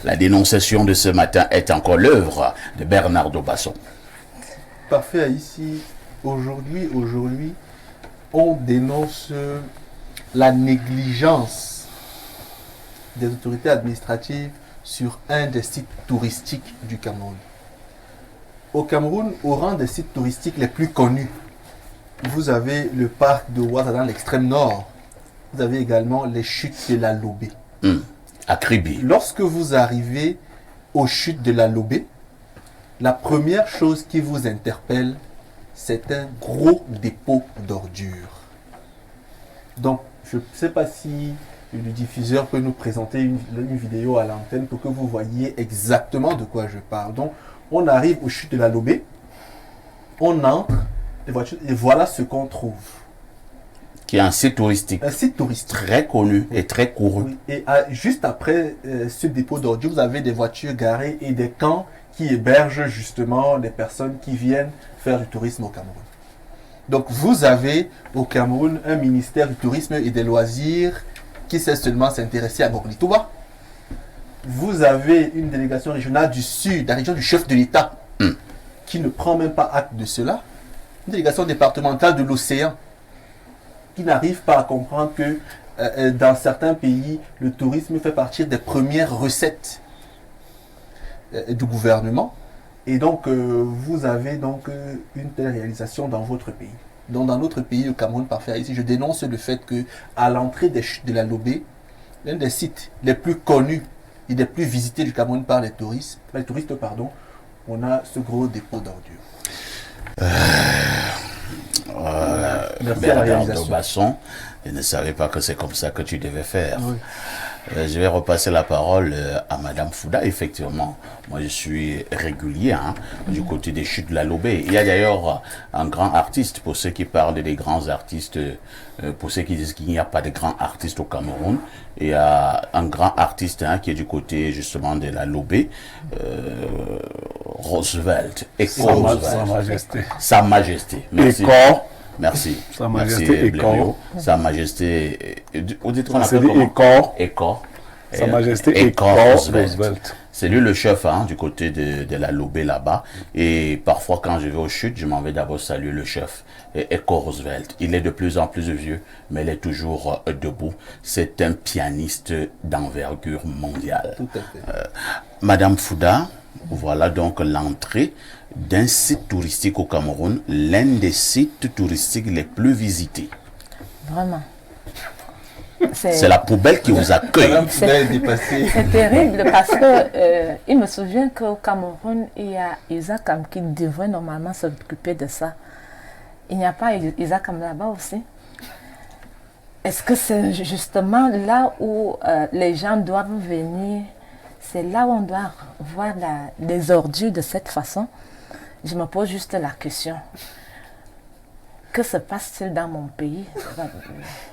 La dénonciation de ce matin est encore l'œuvre de Bernard Dobasson. Parfait, ici, aujourd'hui, on dénonce la négligence des autorités administratives sur un des sites touristiques du Cameroun. Au Cameroun, au rang des sites touristiques les plus connus, vous avez le parc de Ouattara dans l'extrême nord. Vous avez également les chutes de la Lobé. À Kribi. Lorsque vous arrivez aux chutes de la Lobé, la première chose qui vous interpelle, c'est un gros dépôt d'ordures. Donc, je ne sais pas si le diffuseur peut nous présenter une vidéo à l'antenne pour que vous voyez exactement de quoi je parle. Donc, on arrive aux chutes de la Lobé, on entre, les voitures, et voilà ce qu'on trouve. Qui est un site touristique. Un site touristique. Très connu et très couru. Oui. Et juste après ce dépôt d'ordures, vous avez des voitures garées et des camps qui hébergent justement les personnes qui viennent faire du tourisme au Cameroun. Donc vous avez au Cameroun un ministère du tourisme et des loisirs qui sait seulement s'intéresser à Gorlitouba. Vous avez une délégation régionale du Sud, la région du chef de l'État, qui ne prend même pas acte de cela. Une délégation départementale de l'océan, qui n'arrive pas à comprendre que dans certains pays, le tourisme fait partie des premières recettes du gouvernement. Et donc, vous avez donc une telle réalisation dans votre pays. Donc, dans notre pays, le Cameroun parfait, ici, je dénonce le fait qu'à l'entrée des chutes de la Lobé, l'un des sites les plus connus et les plus visités du Cameroun par les touristes, on a ce gros dépôt d'ordures. Bernard Dobasson, je ne savais pas que c'est comme ça que tu devais faire. Oui. Je vais repasser la parole à Madame Fouda. Effectivement, moi je suis régulier du côté des chutes de la Lobé. Il y a d'ailleurs un grand artiste, pour ceux qui parlent des grands artistes, pour ceux qui disent qu'il n'y a pas de grands artistes au Cameroun. Il y a un grand artiste qui est du côté justement de la Lobé, Roosevelt. Sa Majesté. Sa Majesté. Merci. Merci. Sa Majesté Blémio. Sa Majesté. Vous dites qu'on C'est appelle comment? Écor. Écor. Sa Majesté Écor Roosevelt. Roosevelt. C'est lui le chef du côté de la Lobé là-bas. Et parfois quand je vais aux chutes, je m'en vais d'abord saluer le chef. Écor Roosevelt. Il est de plus en plus vieux, mais il est toujours debout. C'est un pianiste d'envergure mondiale. Tout à fait. Madame Fouda, voilà donc l'entrée d'un site touristique au Cameroun, l'un des sites touristiques les plus visités. Vraiment. C'est la poubelle qui vous accueille. C'est terrible parce que il me souvient qu'au Cameroun, il y a Isakam qui devrait normalement s'occuper de ça. Il n'y a pas Isakam là-bas aussi. Est-ce que c'est justement là où les gens doivent venir? C'est là où on doit voir les ordures de cette façon? Je me pose juste la question. Que se passe-t-il dans mon pays?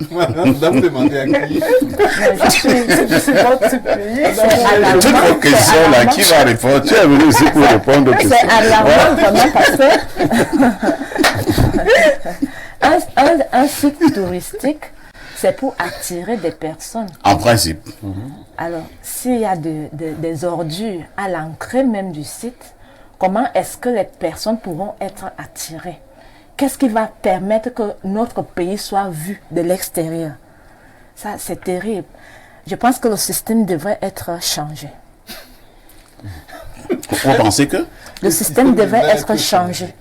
Madame, vous demandez à qui? Je suis votre pays. Toutes vos questions là, qui va répondre? Tu es venu ici pour répondre aux questions. C'est alarmant vraiment parce que un site touristique, c'est pour attirer des personnes. En principe. Alors, s'il y a des ordures à l'entrée même du site, comment est-ce que les personnes pourront être attirées? Qu'est-ce qui va permettre que notre pays soit vu de l'extérieur? Ça, c'est terrible. Je pense que le système devrait être changé. Vous pensez que? Le système devrait être changé.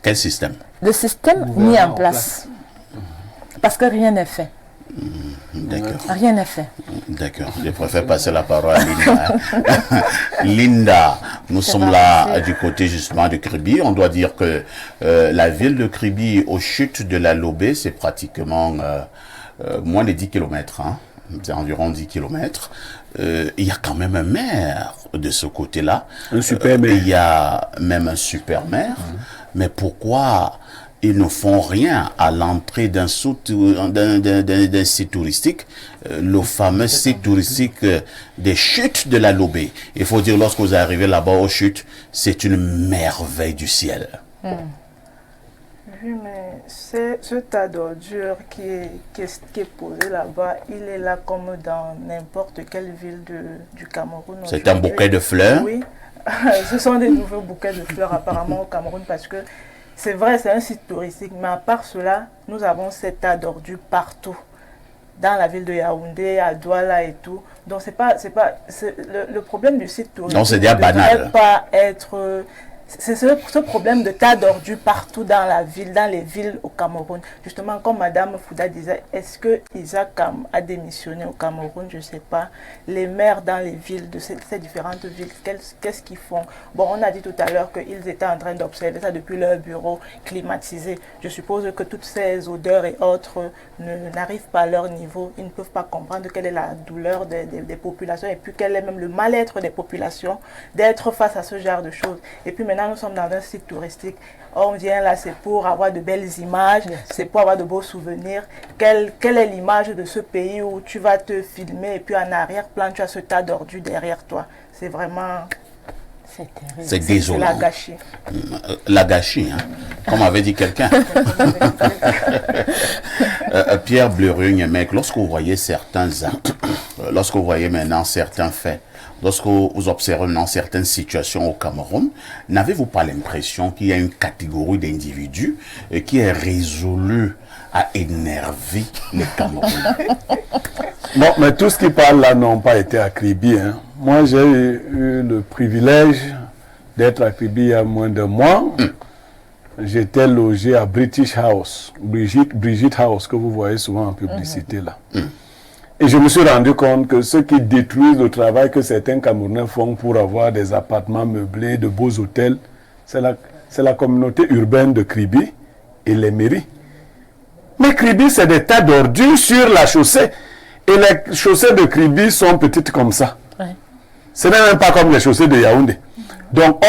Quel système? Le système mis en place. Parce que rien n'est fait. D'accord. Rien n'est fait. D'accord. Je préfère passer la parole à Linda. Linda, nous sommes là du côté justement de Kribi. On doit dire que la ville de Kribi, aux chutes de la Lobé, c'est pratiquement moins de 10 km. C'est environ 10 km. Il y a quand même un maire de ce côté-là. Un super maire. Il y a même un super maire. Mais pourquoi ils ne font rien à l'entrée d'un site touristique, le fameux site touristique des chutes de la Lobé? Il faut dire, lorsque vous arrivez là-bas aux chutes, c'est une merveille du ciel. Oui, mais ce tas d'ordures qui est posé là-bas, il est là comme dans n'importe quelle ville du Cameroun. C'est un bouquet de fleurs? Oui, ce sont des nouveaux bouquets de fleurs apparemment au Cameroun parce que c'est vrai, c'est un site touristique, mais à part cela, nous avons ces tas d'ordures partout. Dans la ville de Yaoundé, à Douala et tout. Donc le problème du site touristique. Donc c'est déjà banal. Pas être... C'est ce problème de tas d'ordures partout dans la ville, dans les villes au Cameroun. Justement, comme Madame Fouda disait, est-ce que Isaac a démissionné au Cameroun? Je ne sais pas. Les maires dans les villes, de ces différentes villes, qu'est-ce qu'ils font? Bon, on a dit tout à l'heure qu'ils étaient en train d'observer ça depuis leur bureau climatisé. Je suppose que toutes ces odeurs et autres n'arrivent pas à leur niveau. Ils ne peuvent pas comprendre quelle est la douleur des populations et puis quel est même le mal-être des populations d'être face à ce genre de choses. Et puis maintenant, nous sommes dans un site touristique. On vient là, c'est pour avoir de belles images, c'est pour avoir de beaux souvenirs. Quelle est l'image de ce pays où tu vas te filmer et puis en arrière-plan, tu as ce tas d'ordures derrière toi? C'est vraiment... C'est terrible. C'est désolant. C'est la gâchis. La gâchis, hein, comme avait dit quelqu'un. Pierre Bleurugne, mec, lorsque vous voyez certains actes, lorsque vous voyez maintenant certains faits, lorsque vous observez maintenant certaines situations au Cameroun, n'avez-vous pas l'impression qu'il y a une catégorie d'individus qui est résolue à énerver les Camerounais? Bon, mais tout ce qui parle là n'ont pas été à Kribi. Hein. Moi, j'ai eu le privilège d'être à Kribi il y a moins de mois. J'étais logé à British House, Brigitte House, que vous voyez souvent en publicité là. Et je me suis rendu compte que ceux qui détruisent le travail que certains Camerounais font pour avoir des appartements meublés, de beaux hôtels, c'est la communauté urbaine de Kribi et les mairies. Mais Kribi, c'est des tas d'ordures sur la chaussée. Et les chaussées de Kribi sont petites comme ça. Ouais. Ce n'est même pas comme les chaussées de Yaoundé. Donc,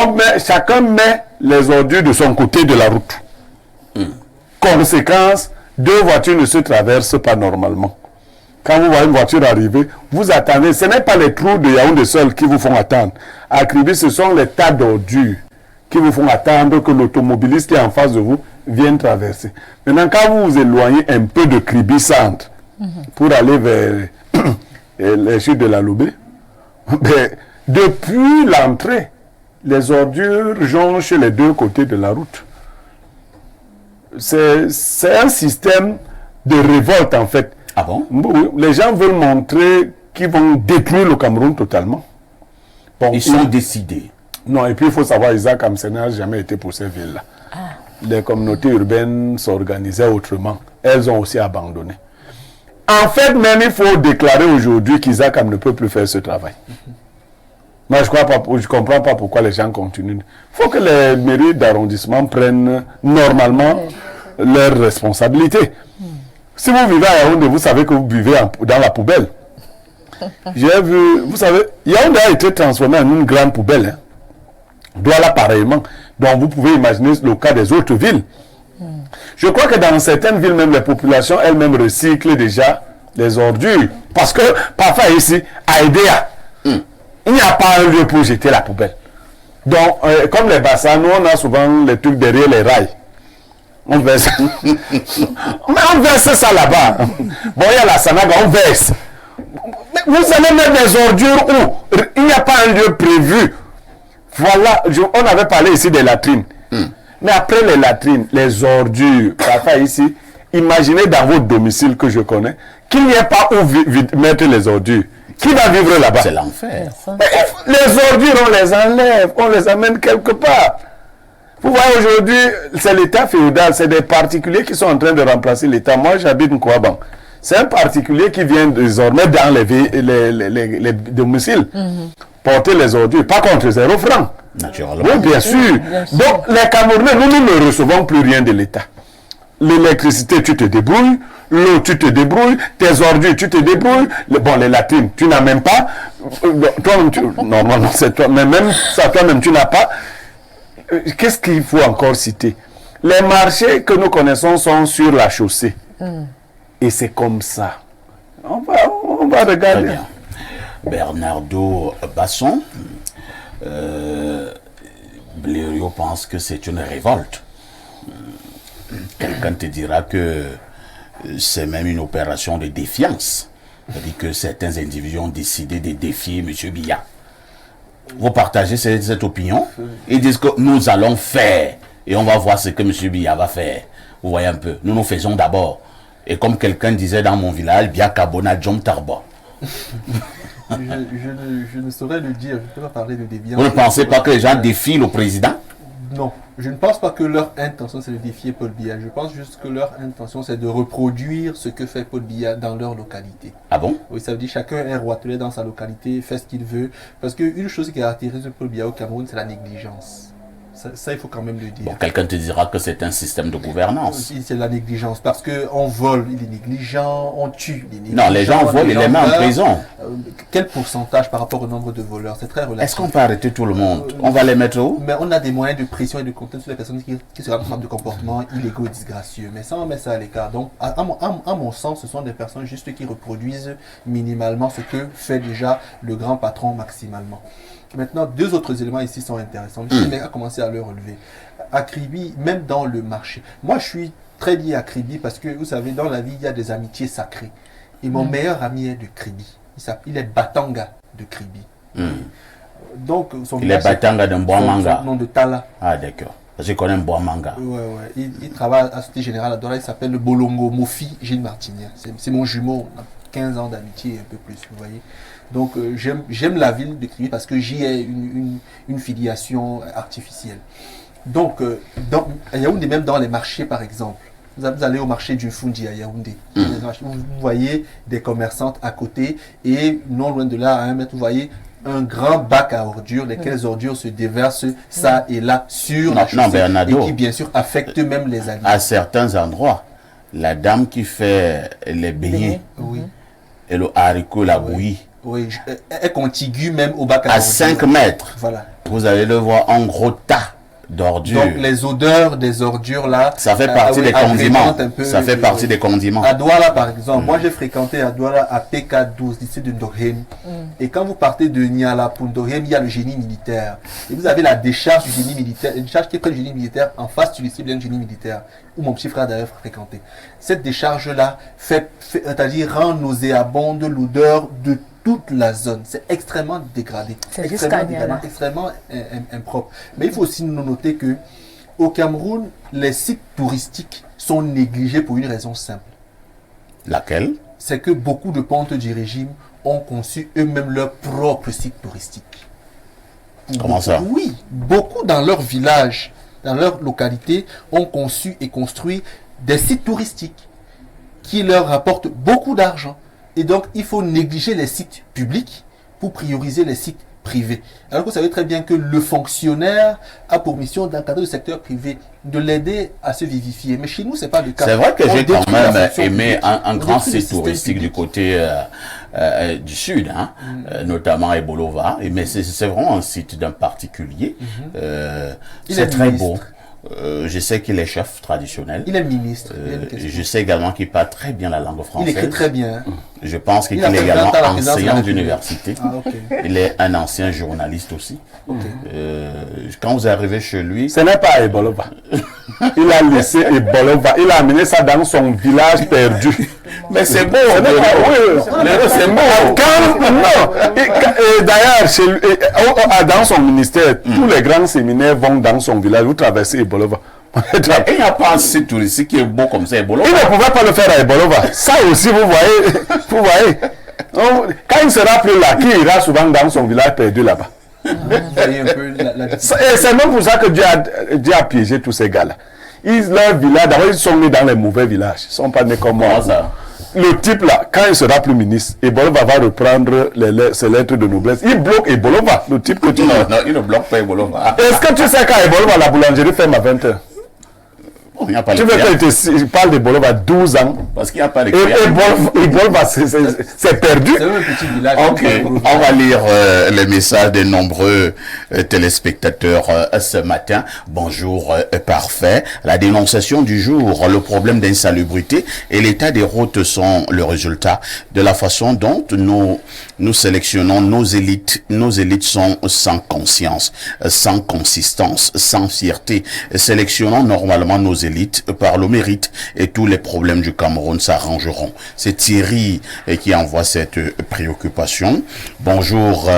chacun met les ordures de son côté de la route. Conséquence, deux voitures ne se traversent pas normalement. Quand vous voyez une voiture arriver, vous attendez. Ce n'est pas les trous de Yaoundé seuls qui vous font attendre. À Kribi, ce sont les tas d'ordures qui vous font attendre que l'automobiliste qui est en face de vous vienne traverser. Maintenant, quand vous vous éloignez un peu de Kribi Centre pour aller vers les chutes de la Lobé, depuis l'entrée, les ordures jonchent les deux côtés de la route. C'est un système de révolte en fait. Ah bon? Les gens veulent montrer qu'ils vont détruire le Cameroun totalement. Bon, ils sont décidés. Non, et puis il faut savoir, Isaac Amsene n'a jamais été pour ces villes-là. Les communautés urbaines s'organisaient autrement. Elles ont aussi abandonné. En fait, même il faut déclarer aujourd'hui qu'Isaac ne peut plus faire ce travail. Moi, je ne comprends pas pourquoi les gens continuent. Il faut que les mairies d'arrondissement prennent normalement leurs responsabilités. Si vous vivez à Yaoundé, vous savez que vous vivez dans la poubelle. J'ai vu, vous savez, Yaoundé a été transformé en une grande poubelle. Hein. Douala pareillement. Donc vous pouvez imaginer le cas des autres villes. Je crois que dans certaines villes, même les populations elles-mêmes recyclent déjà les ordures. Parce que parfois ici, à Edea, il n'y a pas un lieu pour jeter la poubelle. Donc, comme les bassins, nous on a souvent les trucs derrière les rails. On verse. Mais on verse ça là-bas. Bon, il y a la Sanaga, on verse. Mais vous allez mettre des ordures où il n'y a pas un lieu prévu. Voilà, on avait parlé ici des latrines. Mais après les latrines, les ordures, parfois ici, imaginez dans votre domicile que je connais, qu'il n'y ait pas où mettre les ordures. Qui va vivre là-bas? C'est l'enfer. Les ordures, on les enlève, on les amène quelque part. Vous voyez, aujourd'hui, c'est l'État féodal, c'est des particuliers qui sont en train de remplacer l'État. Moi, j'habite Nkouaban. C'est un particulier qui vient désormais dans les domiciles porter les ordures, pas contre 0 francs. Naturellement. Oui, bien sûr. Donc, les Camerounais, nous ne recevons plus rien de l'État. L'électricité, tu te débrouilles. L'eau, tu te débrouilles. Tes ordures, tu te débrouilles. Bon, les latrines, tu n'as même pas. Toi-même, normalement, c'est toi. Mais même ça, toi-même, tu n'as pas. Qu'est-ce qu'il faut encore citer? Les marchés que nous connaissons sont sur la chaussée. Et c'est comme ça. On va regarder. Bernardo Basson, Blériot pense que c'est une révolte. quelqu'un te dira que c'est même une opération de défiance. C'est-à-dire que certains individus ont décidé de défier M. Biya. Vous partagez cette opinion? Ils disent que nous allons faire et on va voir ce que M. Biya va faire. Vous voyez un peu, nous faisons d'abord. Et comme quelqu'un disait dans mon village, Biya Kabona Djom Tarba. Je ne saurais le dire, je ne peux pas parler de déviance. Vous ne pensez pas que les gens défient le président? Non, je ne pense pas que leur intention c'est de défier Paul Biya. Je pense juste que leur intention c'est de reproduire ce que fait Paul Biya dans leur localité. Ah bon? Oui, ça veut dire chacun est roitelé dans sa localité, fait ce qu'il veut. Parce qu'une chose qui caractérise Paul Biya au Cameroun, c'est la négligence. Ça, il faut quand même le dire. Bon, quelqu'un te dira que c'est un système de gouvernance. C'est la négligence. Parce qu'on vole, il est négligent, on tue, il est négligent. Non, les gens volent, ils les mettent en prison. Quel pourcentage par rapport au nombre de voleurs? C'est très relatif. Est-ce qu'on peut arrêter tout le monde? On va les mettre où? Mais on a des moyens de pression et de contrainte sur les personnes qui se rendent de comportements illégaux et disgracieux. Mais ça, on met ça à l'écart. Donc, à mon sens, ce sont des personnes juste qui reproduisent minimalement ce que fait déjà le grand patron maximalement. Maintenant, deux autres éléments ici sont intéressants. Le mec a commencé à le relever. À Kribi, même dans le marché. Moi, je suis très lié à Kribi parce que, vous savez, dans la vie, il y a des amitiés sacrées. Et mon meilleur ami est de Kribi. Il est Batanga de Kribi. Donc, il est Batanga d'un bois manga. Nom de Tala. Ah, d'accord. Je connais un bois manga. Ouais. Il travaille à la Société Générale à Douala. Il s'appelle le Bolongo Mofi Gilles Martinière. C'est mon jumeau. On a 15 ans d'amitié et un peu plus, vous voyez. Donc, j'aime la ville de Kribi parce que j'y ai une filiation artificielle. Donc, à Yaoundé, même dans les marchés, par exemple, vous allez au marché du Fundi à Yaoundé. Vous voyez des commerçantes à côté et non loin de là, à 1 mètre, vous voyez un grand bac à ordures, lesquelles ordures se déversent ça et là sur la chaussée et qui, bien sûr, affectent même les animaux. À certains endroits, la dame qui fait les beignets et le haricot, la bouillie, est contiguë même au bac à ordures. À 5 mètres, voilà. Vous allez le voir en gros tas d'ordures. Donc les odeurs des ordures là, ça fait partie des condiments. Ça fait partie des condiments. À Douala par exemple, moi j'ai fréquenté à Douala à PK12, ici de Ndoghem. Et quand vous partez de Niala pour Ndoghem, il y a le génie militaire. Et vous avez la décharge du génie militaire, une décharge qui est près du génie militaire, en face du lycée du génie militaire, où mon petit frère a d'ailleurs fréquenté. Cette décharge là c'est-à-dire rend nauséabonde l'odeur de toute la zone. C'est extrêmement dégradé. C'est extrêmement impropre. Mais il faut aussi noter que au Cameroun, les sites touristiques sont négligés pour une raison simple. Laquelle? C'est que beaucoup de pontes du régime ont conçu eux-mêmes leurs propres sites touristiques. Comment ça? Oui, beaucoup dans leur village, dans leur localité, ont conçu et construit des sites touristiques qui leur rapportent beaucoup d'argent. Et donc, il faut négliger les sites publics pour prioriser les sites privés. Alors que vous savez très bien que le fonctionnaire a pour mission d'encadrer le secteur privé, de l'aider à se vivifier. Mais chez nous, ce n'est pas le cas. C'est vrai que j'ai quand même aimé un grand site touristique du côté du sud, hein, notamment à Ebolova. Mais c'est vraiment un site d'un particulier. C'est très beau. Je sais qu'il est chef traditionnel. Il est ministre. Je sais également qu'il parle très bien la langue française. Il écrit très bien. Je pense qu'il est également enseignant d'université. Okay. Il est un ancien journaliste aussi. Quand vous arrivez chez lui... Ce n'est pas Ebolova. Il a laissé Ebolova. Il a amené ça dans son village perdu. Mais c'est beau. C'est beau. D'ailleurs, dans son ministère, tous les grands séminaires vont dans son village. Vous traversez Ebolova. Il n'y a pas un site touristique qui est beau comme ça, Ebolova. Il ne pouvait pas le faire à Ebolova. Ça aussi, vous voyez. Quand il sera plus là, qui ira souvent dans son village perdu là-bas? C'est même pour ça que Dieu a piégé tous ces gars-là. Leur village, d'abord, ils sont nés dans les mauvais villages. Ils ne sont pas nés comme moi. Le type là, quand il sera plus ministre, Ebolova va reprendre ses lettres de noblesse. Il bloque Ebolova, le type que tu... Non, il ne bloque pas Ebolova. Est-ce que tu sais qu'à Ebolova, la boulangerie ferme à 20h? Bon, il a pas tu veux qu'il parle d'Ebolova 12 ans? Parce qu'il n'y a pas de Ebolova, c'est perdu. C'est un petit village. Ok, on va lire les messages des nombreux téléspectateurs ce matin. Bonjour, parfait. La dénonciation du jour, le problème d'insalubrité et l'état des routes sont le résultat de la façon dont nous sélectionnons nos élites. Nos élites sont sans conscience, sans consistance, sans fierté. Sélectionnons normalement nos élites par le mérite et tous les problèmes du Cameroun s'arrangeront. C'est Thierry qui envoie cette préoccupation. Bonjour.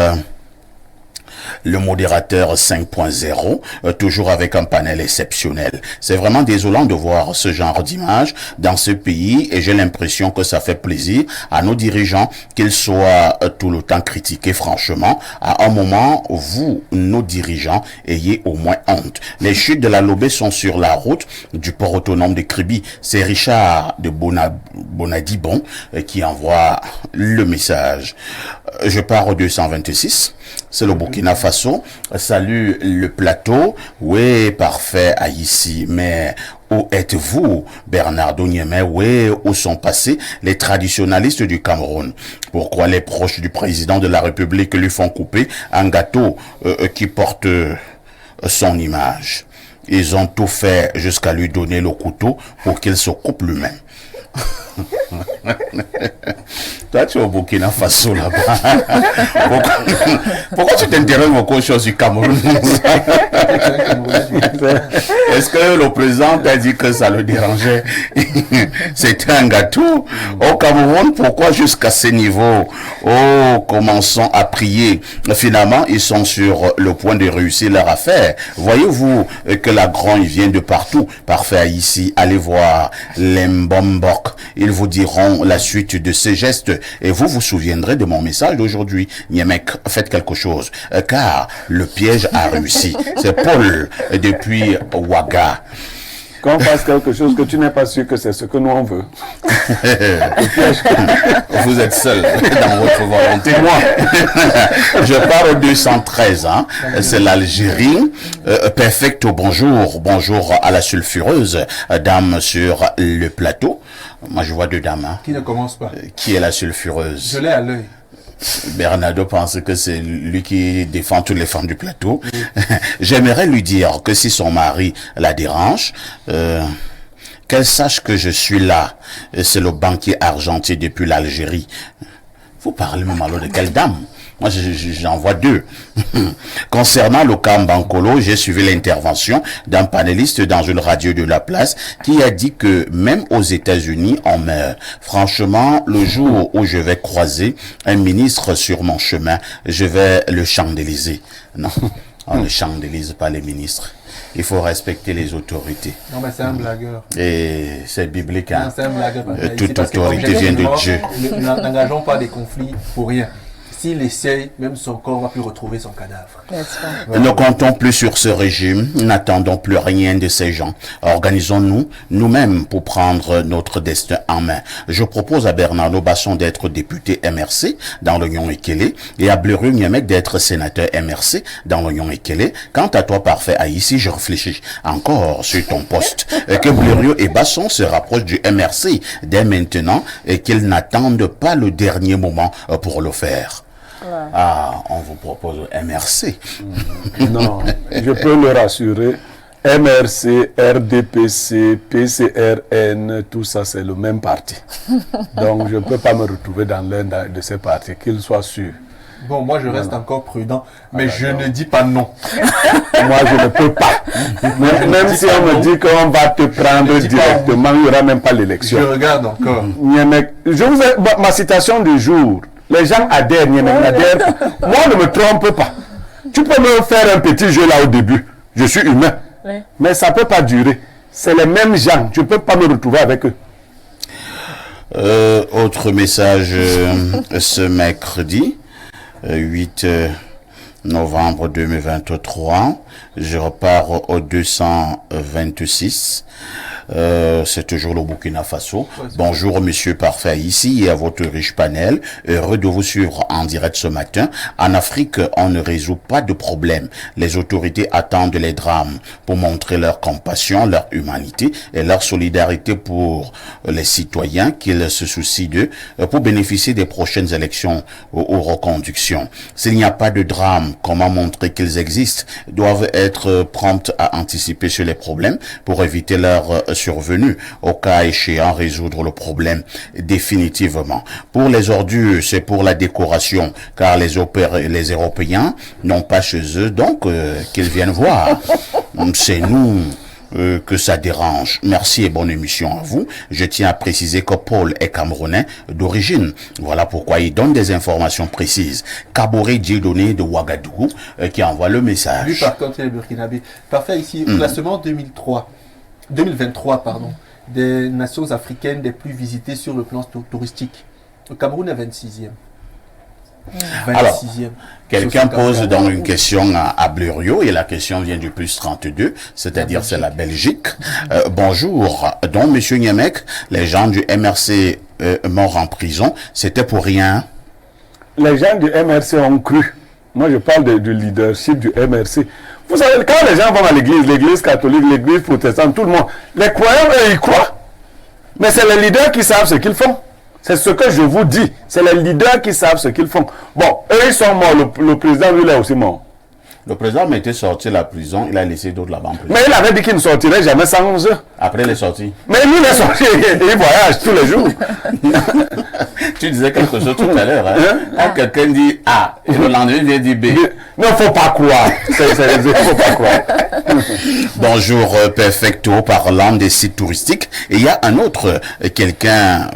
Le modérateur 5.0, toujours avec un panel exceptionnel. C'est vraiment désolant de voir ce genre d'image dans ce pays et j'ai l'impression que ça fait plaisir à nos dirigeants qu'ils soient tout le temps critiqués. Franchement, à un moment, vous, nos dirigeants, ayez au moins honte. Les chutes de la Lobé sont sur la route du port autonome de Kribi. C'est Richard de Bonadibon qui envoie le message. Je pars au 226. C'est le Burkina Faso. Salut le plateau. Oui, parfait à ici. Mais où êtes-vous, Bernardo Niamey? Oui, où sont passés les traditionalistes du Cameroun? Pourquoi les proches du président de la République lui font couper un gâteau qui porte son image? Ils ont tout fait jusqu'à lui donner le couteau pour qu'il se coupe lui-même. Toi, tu es au Burkina Faso là-bas. Pourquoi tu t'intéresses beaucoup aux choses du Cameroun? Est-ce que le président t'a dit que ça le dérangeait? C'était un gâteau. Au Cameroun, pourquoi jusqu'à ce niveau? Oh, commençons à prier. Finalement, ils sont sur le point de réussir leur affaire. Voyez-vous que la grogne vient de partout. Parfait ici. Allez voir les Mbombok. Ils vous diront la suite de ces gestes et vous vous souviendrez de mon message d'aujourd'hui. Niemek, faites quelque chose car le piège a réussi. C'est Paul depuis Ouaga. Qu'on fasse quelque chose que tu n'es pas sûr que c'est ce que nous on veut. Vous êtes seul dans votre volonté. Moi, je pars au 213. C'est l'Algérie. Perfecto, bonjour. Bonjour à la sulfureuse dame sur le plateau. Moi, je vois deux dames. Qui ne commence pas. Qui est la sulfureuse? Je l'ai à l'œil. Bernardo pense que c'est lui qui défend toutes les femmes du plateau. J'aimerais lui dire que si son mari la dérange, qu'elle sache que je suis là. C'est le banquier argenté depuis l'Algérie. Vous parlez même alors de quelle dame? Moi, j'en vois deux. Concernant le cas Mbankolo, j'ai suivi l'intervention d'un panéliste dans une radio de la place qui a dit que même aux États-Unis, on meurt. Franchement, le jour où je vais croiser un ministre sur mon chemin, je vais le chandéliser. Non, on ne chandélise pas les ministres. Il faut respecter les autorités. Non, mais c'est un blagueur. Et c'est biblique, hein. Non, c'est un blagueur. Toute autorité vient de Dieu. N'engageons pas des conflits pour rien. S'il essaye, même son corps va plus retrouver son cadavre. Ne comptons plus sur ce régime, n'attendons plus rien de ces gens. Organisons-nous nous-mêmes pour prendre notre destin en main. Je propose à Bernardo Basson d'être député MRC dans l'Union Ekele et à Blériot Niamey d'être sénateur MRC dans l'Union Ekele. Quant à toi, parfait, ici, je réfléchis encore sur ton poste. Que Blériot et Basson se rapprochent du MRC dès maintenant et qu'ils n'attendent pas le dernier moment pour le faire. Ouais. Ah, on vous propose MRC. Non, je peux le rassurer. MRC, RDPC, PCRN, tout ça c'est le même parti. Donc je ne peux pas me retrouver dans l'un de ces partis, qu'il soit sûr. Bon, moi je reste encore prudent, mais je ne dis pas non. Moi je ne peux pas. Même si on me dit qu'on va te prendre directement, il n'y aura même pas l'élection. Je regarde encore. Je vous ai, ma citation du jour. Les gens adhèrent, adhèrent. Moi, ne me trompe pas. Tu peux me faire un petit jeu là au début. Je suis humain. Oui. Mais ça ne peut pas durer. C'est les mêmes gens. Je ne peux pas me retrouver avec eux. Autre message ce mercredi, 8 novembre 2023. Je repars au 226. C'est toujours le Burkina Faso. Bonjour monsieur parfait ici et à votre riche panel. Heureux de vous suivre en direct ce matin. En Afrique, on ne résout pas de problème. Les autorités attendent les drames pour montrer leur compassion, leur humanité et leur solidarité pour les citoyens qu'ils se soucient d'eux pour bénéficier des prochaines élections ou reconductions. S'il n'y a pas de drame, comment montrer qu'ils existent? Doivent être promptes à anticiper sur les problèmes pour éviter leur survenue. Au cas échéant, résoudre le problème définitivement. Pour les ordures, c'est pour la décoration, car les Européens n'ont pas chez eux, donc qu'ils viennent voir. C'est nous que ça dérange. Merci et bonne émission à vous. Je tiens à préciser que Paul est camerounais d'origine. Voilà pourquoi il donne des informations précises. Kaboré Dieudonné de Ouagadougou qui envoie le message. Lui, par contre, il est burkinabé. Parfait, ici, au classement 2023, pardon, des nations africaines les plus visitées sur le plan touristique. Le Cameroun est 26e. 26e. Alors, quelqu'un pose donc une question à Blériot et la question vient du plus 32, c'est-à-dire c'est la Belgique. Bonjour, donc monsieur Niemek, les gens du MRC morts en prison, c'était pour rien. Les gens du MRC ont cru. Moi, je parle du leadership du MRC. Vous savez, quand les gens vont à l'église catholique, l'église protestante, tout le monde, les croyants, eux, ils croient. Mais c'est les leaders qui savent ce qu'ils font. C'est ce que je vous dis. C'est les leaders qui savent ce qu'ils font. Bon, eux, ils sont morts. Le président, lui, il est aussi mort. Le président était sorti de la prison, il a laissé d'autres là-bas en prison. Mais il avait dit qu'il ne sortirait jamais sans eux. Après, il est sorti. Mais lui, il est sorti. Il voyage tous les jours. Tu disais quelque chose tout à l'heure. Quand quelqu'un dit A, et le lendemain, il vient dire B. Non, il ne faut pas croire. Il ne faut pas croire. Bonjour, Perfecto, parlant des sites touristiques. Et il y a un autre, quelqu'un...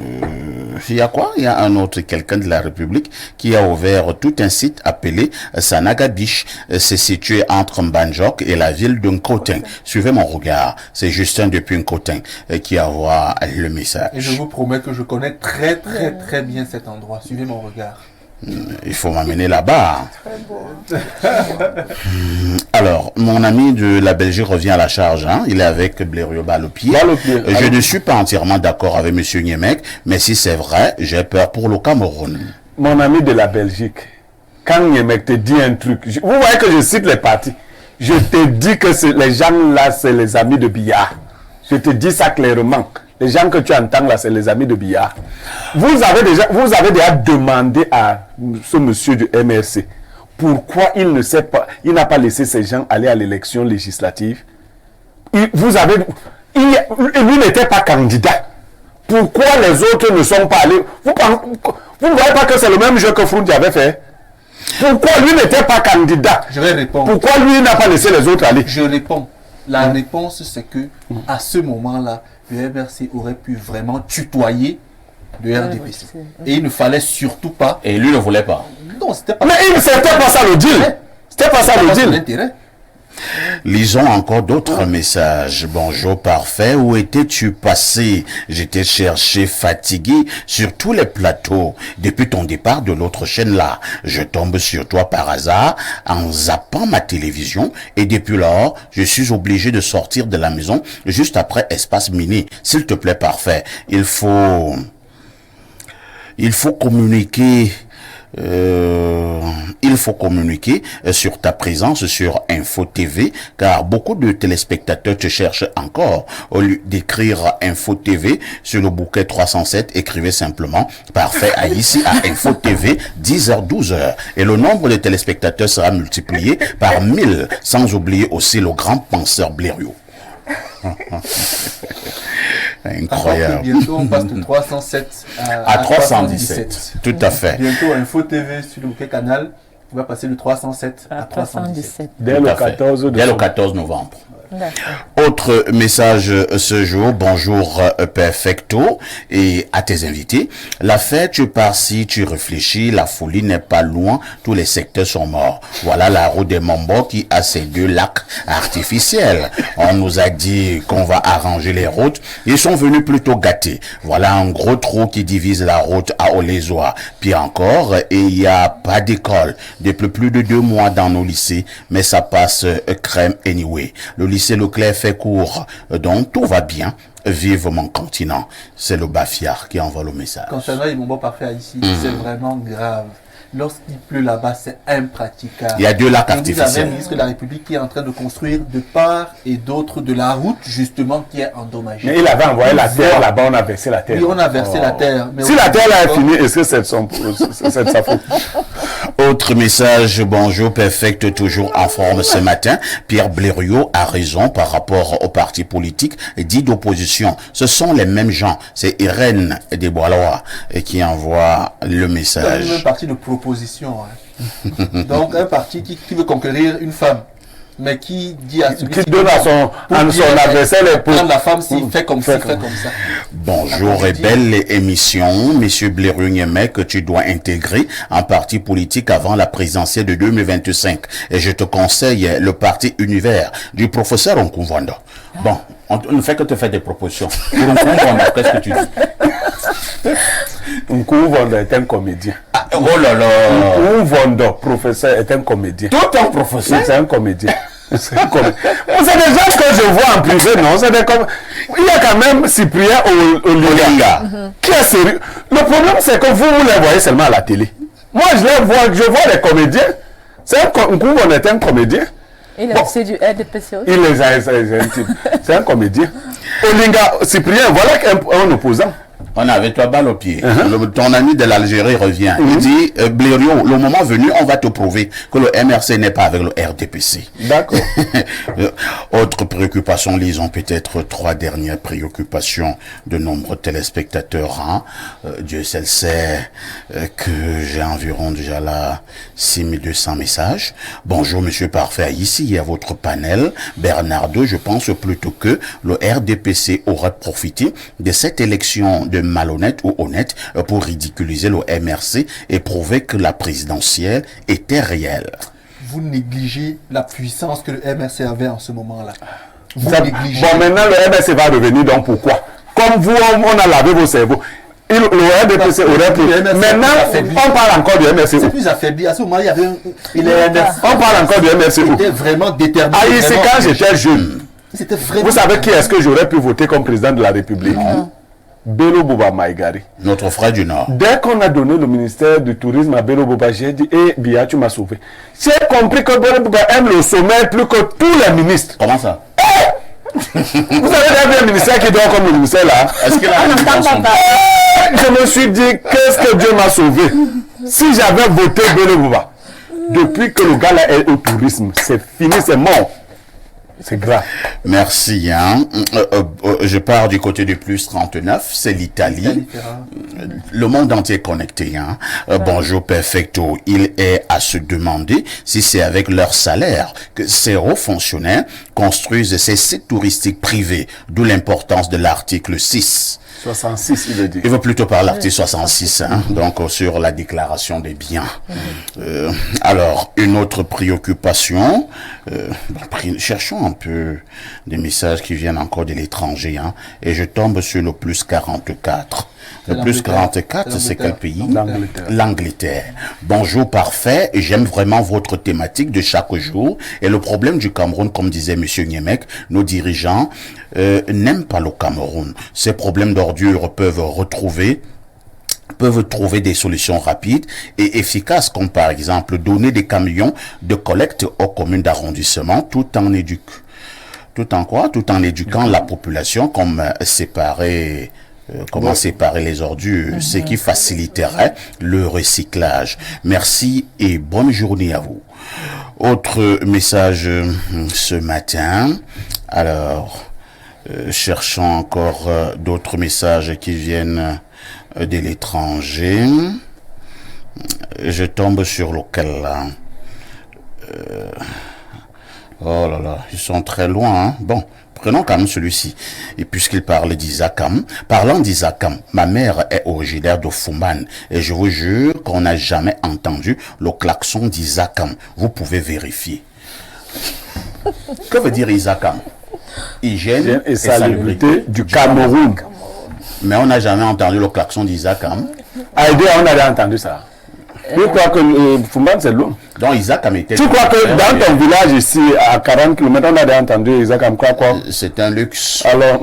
il y a quoi? Il y a un autre, quelqu'un de la République qui a ouvert tout un site appelé Sanagadish. C'est situé entre Mbanjok et la ville de Nkotin. Suivez mon regard. C'est Justin depuis Nkotin qui envoie le message. Et je vous promets que je connais très bien cet endroit. Suivez mon regard. Il faut m'amener là-bas. Alors, mon ami de la Belgique revient à la charge. Hein? Il est avec Blériot Balopier. Je ne suis pas entièrement d'accord avec M. Niemek, mais si c'est vrai, j'ai peur pour le Cameroun. Mon ami de la Belgique, quand Niemek te dit un truc, vous voyez que je cite les partis. Je te dis que les gens-là, c'est les amis de Biya. Je te dis ça clairement. Les gens que tu entends là, c'est les amis de Biya. Vous avez déjà demandé à ce monsieur du MRC pourquoi il ne sait pas, il n'a pas laissé ces gens aller à l'élection législative. Lui n'était pas candidat. Pourquoi les autres ne sont pas allés? Vous ne voyez pas que c'est le même jeu que Froundi avait fait? Pourquoi lui n'était pas candidat? Je vais répondre. Pourquoi lui n'a pas laissé les autres aller? Je réponds. La réponse, c'est que à ce moment-là, le MRC aurait pu vraiment tutoyer le RDPC. Et il ne fallait surtout pas. Et lui ne voulait pas. Non, c'était pas. Mais c'était pas ça le deal. C'était pas ça le deal. L'intérêt. Lisons encore d'autres messages. Bonjour parfait, où étais-tu passé? J'étais cherché, fatigué sur tous les plateaux. Depuis ton départ de l'autre chaîne là, je tombe sur toi par hasard en zappant ma télévision et depuis lors, je suis obligé de sortir de la maison juste après Espace Mini. S'il te plaît parfait, il faut communiquer. Il faut communiquer sur ta présence sur Info TV car beaucoup de téléspectateurs te cherchent encore. Au lieu d'écrire Info TV sur le bouquet 307, écrivez simplement parfait à ici à Info TV 10h 12h et le nombre de téléspectateurs sera multiplié par 1000 sans oublier aussi le grand penseur Blériot. Incroyable. Bientôt, on passe de 307 à 317. Tout à fait. Bientôt, Info TV sur le bouquet canal, on va passer de 307 à 317. Dès le 14 novembre. Autre message ce jour, bonjour Perfecto et à tes invités. La fête, tu pars si tu réfléchis, la folie n'est pas loin, tous les secteurs sont morts. Voilà la route des Mombo qui a ses 2 lacs artificiels. On nous a dit qu'on va arranger les routes, ils sont venus plutôt gâtés. Voilà un gros trou qui divise la route à Olézoa. Pire encore, et il n'y a pas d'école depuis plus de 2 mois dans nos lycées, mais ça passe crème anyway. Le lycée Leclerc fait court, donc tout va bien. Vive mon continent. C'est le Bafiard qui envoie le message. Concernant les Mombo parfaits ici, c'est vraiment grave. Lorsqu'il pleut là-bas, c'est impraticable. Il y a 2 lacs Vous avez artificiels. le ministre de la République qui est en train de construire de part et d'autre de la route, justement, qui est endommagée. Mais il avait envoyé la terre là-bas, on a versé la terre. Oui, on a versé la terre. Mais si la terre là est finie, est-ce que c'est sa faute? Autre message, bonjour, perfect, toujours en forme ce matin. Pierre Blériot a raison par rapport aux partis politiques dits d'opposition. Ce sont les mêmes gens. C'est Irène Desbois qui envoie le message. C'est un parti de proposition. Hein. Donc un parti qui veut conquérir une femme. Mais qui dit à celui Qui donne à son adversaire les prendre la femme s'il fait comme ça, fait comme ça. Bonjour et belle émission. Monsieur Blériot Niemek, que tu dois intégrer un parti politique avant la présidentielle de 2025. Et je te conseille le parti Univers du professeur Nkumvanda. Bon, on ne fait que te faire des propositions. Pour Nkumvanda, qu'est-ce que tu dis? Nkumvanda est un comédien. Ah, oh là là. Nkumvanda, professeur, est un comédien. Tout un professeur. C'est un comédien. C'est des gens que je vois en privé, non? Il y a quand même Cyprien Olinga qui est sérieux. Le problème, c'est que vous les voyez seulement à la télé. Moi, je vois les comédiens. On est un comédien. C'est du RDPC aussi. C'est un comédien. Olinga, Cyprien, voilà un opposant. On avait toi balle au pied. Ton ami de l'Algérie revient. Il dit, Blériot, le moment venu, on va te prouver que le MRC n'est pas avec le RDPC. D'accord. Autre préoccupation, lisons peut-être 3 dernières préoccupations de nombreux téléspectateurs. Hein. Dieu seul sait que j'ai environ déjà là 6200 messages. Bonjour, monsieur Parfait. Ici, il y a votre panel. Bernardo, je pense plutôt que le RDPC aurait profité de cette élection de malhonnête ou honnête pour ridiculiser le MRC et prouver que la présidentielle était réelle. Vous négligez la puissance que le MRC avait en ce moment-là. Vous négligez. Bon, maintenant le MRC va revenir, donc pourquoi? Comme vous, on a lavé vos cerveaux. Le RDPC aurait pu. Maintenant, on parle encore du MRC. C'est plus affaibli. À ce moment, il y avait on parle encore du MRC. Il était vraiment déterminé. Ah, ici, quand j'étais jeune, vous savez qui est-ce que j'aurais pu voter comme président de la République? Bello Boba Maïgari. Notre frère du Nord. Dès qu'on a donné le ministère du Tourisme à Bello Boba, j'ai dit, Bia, tu m'as sauvé. J'ai compris que Bello Boba aime le sommet plus que tous les ministres. Comment ça? Vous avez déjà vu un ministère qui dort comme le ministère là? Est-ce qu'il a Je me suis dit, qu'est-ce que Dieu m'a sauvé? Si j'avais voté Bello Boba, depuis que le gars là est au tourisme, c'est fini, c'est mort. C'est grave. Merci. Hein. Je pars du côté du plus 39, c'est l'Italie. Le monde entier est connecté. Hein. Bonjour Perfecto. Il est à se demander si c'est avec leur salaire que ces hauts fonctionnaires construisent ces sites touristiques privés, d'où l'importance de l'article 6. 66, il veut dire. Il veut plutôt parler l'article 66, hein, donc sur la déclaration des biens. Alors, une autre préoccupation, cherchons un peu des messages qui viennent encore de l'étranger, hein, et je tombe sur le plus 44. Le plus 44, c'est quel pays? L'Angleterre. Bonjour, parfait. J'aime vraiment votre thématique de chaque jour. Et le problème du Cameroun, comme disait monsieur Niemek, nos dirigeants n'aiment pas le Cameroun. Ces problèmes d'ordure peuvent trouver des solutions rapides et efficaces, comme par exemple donner des camions de collecte aux communes d'arrondissement tout en éduquant la population comme séparer les ordures, ce qui faciliterait le recyclage. Merci et bonne journée à vous. Autre message ce matin. Alors, cherchons encore d'autres messages qui viennent de l'étranger. Je tombe sur lequel là. Oh là là, ils sont très loin. Hein? Bon, prenons quand même celui-ci. Et puisqu'il parle d'Isakam, parlant d'Isakam, ma mère est originaire de Fouman. Et je vous jure qu'on n'a jamais entendu le klaxon d'Isakam. Vous pouvez vérifier. Que veut dire Isakam? Hygiène et salubrité du Cameroun. Mais on n'a jamais entendu le klaxon d'Isakam. Aïdé, on a entendu ça. Je crois que Fouman, c'est loin. Donc Isakam était... Tu crois que dans ton village ici, à 40 km, on a entendu Isakam quoi? C'est un luxe. Alors,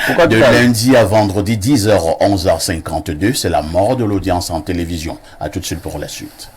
pourquoi de lundi à vendredi, 10h, 11h52, c'est la mort de l'audience en télévision. À tout de suite pour la suite.